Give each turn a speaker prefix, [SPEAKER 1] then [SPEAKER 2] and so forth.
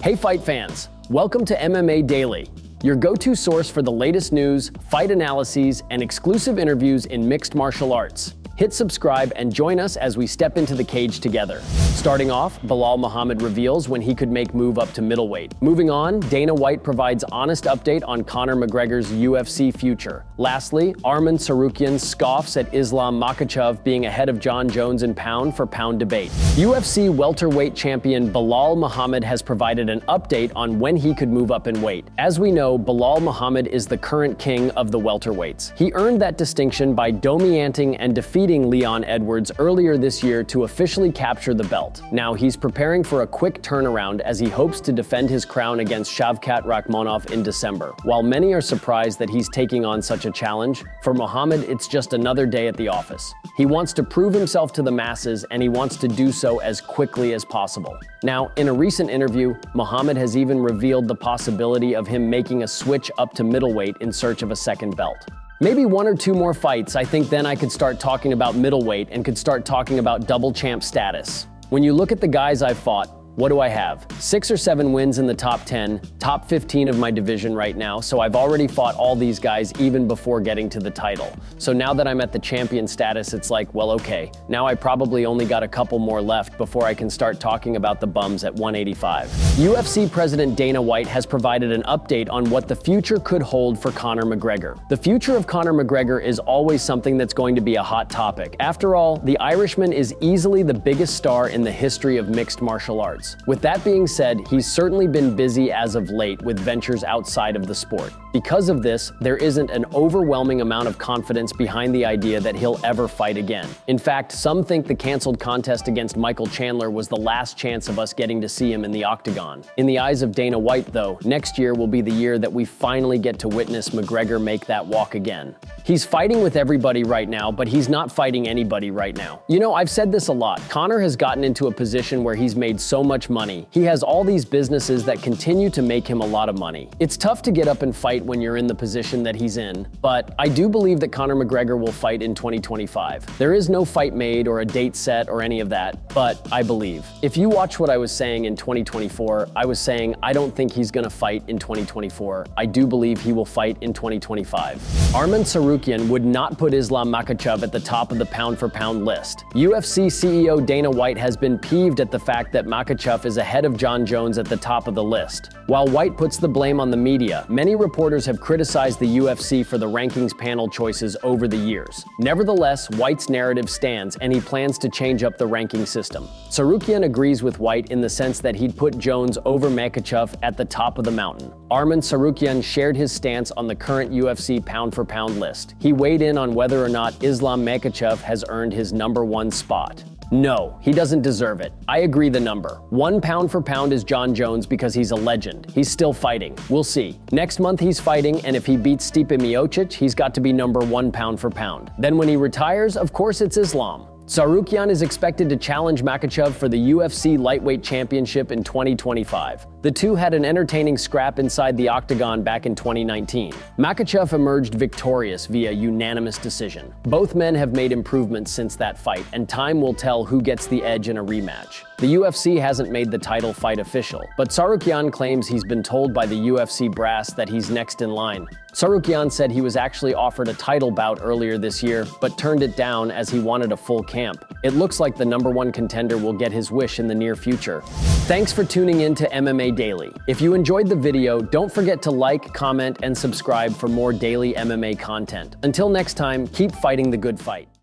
[SPEAKER 1] Hey fight fans, welcome to MMA Daily, your go-to source for the latest news, fight analyses, and exclusive interviews in mixed martial arts. Hit subscribe and join us as we step into the cage together. Starting off, Belal Muhammad reveals when he could make move up to middleweight. Moving on, Dana White provides honest update on Conor McGregor's UFC future. Lastly, Arman Tsarukyan scoffs at Islam Makhachev being ahead of Jon Jones in pound-for-pound debate. UFC welterweight champion Belal Muhammad has provided an update on when he could move up in weight. As we know, Belal Muhammad is the current king of the welterweights. He earned that distinction by dominating and defeating Leon Edwards earlier this year to officially capture the belt. Now he's preparing for a quick turnaround as he hopes to defend his crown against Shavkat Rakhmonov in December. While many are surprised that he's taking on such a challenge, for Muhammad it's just another day at the office. He wants to prove himself to the masses, and he wants to do so as quickly as possible. Now, in a recent interview, Muhammad has even revealed the possibility of him making a switch up to middleweight in search of a second belt. Maybe one or two more fights, I think then I could start talking about middleweight and could start talking about double champ status. When you look at the guys I've fought, what do I have? 6 or 7 wins in the top 10, top 15 of my division right now, so I've already fought all these guys even before getting to the title. So now that I'm at the champion status, it's like, well, okay, now I probably only got a couple more left before I can start talking about the bums at 185. UFC President Dana White has provided an update on what the future could hold for Conor McGregor. The future of Conor McGregor is always something that's going to be a hot topic. After all, the Irishman is easily the biggest star in the history of mixed martial arts. With that being said, he's certainly been busy as of late with ventures outside of the sport. Because of this, there isn't an overwhelming amount of confidence behind the idea that he'll ever fight again. In fact, some think the canceled contest against Michael Chandler was the last chance of us getting to see him in the octagon. In the eyes of Dana White, though, next year will be the year that we finally get to witness McGregor make that walk again. He's fighting with everybody right now, but he's not fighting anybody right now. You know, I've said this a lot. Conor has gotten into a position where he's made so much money. He has all these businesses that continue to make him a lot of money. It's tough to get up and fight when you're in the position that he's in, but I do believe that Conor McGregor will fight in 2025. There is no fight made or a date set or any of that, but I believe. If you watch what I was saying in 2024, I was saying I don't think he's gonna fight in 2024. I do believe he will fight in 2025. Arman Tsarukyan would not put Islam Makhachev at the top of the pound-for-pound list. UFC CEO Dana White has been peeved at the fact that Makhachev is ahead of Jon Jones at the top of the list. While White puts the blame on the media, many reporters have criticized the UFC for the rankings panel choices over the years. Nevertheless, White's narrative stands, and he plans to change up the ranking system. Tsarukyan agrees with White in the sense that he'd put Jones over Makhachev at the top of the mountain. Arman Tsarukyan shared his stance on the current UFC pound-for-pound list. He weighed in on whether or not Islam Makhachev has earned his #1 spot. No, he doesn't deserve it. I agree the number. 1 pound for pound is Jon Jones because he's a legend. He's still fighting. We'll see. Next month he's fighting, and if he beats Stipe Miocic, he's got to be #1 pound for pound. Then when he retires, of course it's Islam. Tsarukyan is expected to challenge Makhachev for the UFC lightweight championship in 2025. The two had an entertaining scrap inside the octagon back in 2019. Makhachev emerged victorious via unanimous decision. Both men have made improvements since that fight, and time will tell who gets the edge in a rematch. The UFC hasn't made the title fight official, but Tsarukyan claims he's been told by the UFC brass that he's next in line. Tsarukyan said he was actually offered a title bout earlier this year, but turned it down as he wanted a full camp. It looks like the #1 contender will get his wish in the near future. Thanks for tuning in to MMA Daily. If you enjoyed the video, don't forget to like, comment, and subscribe for more daily MMA content. Until next time, keep fighting the good fight.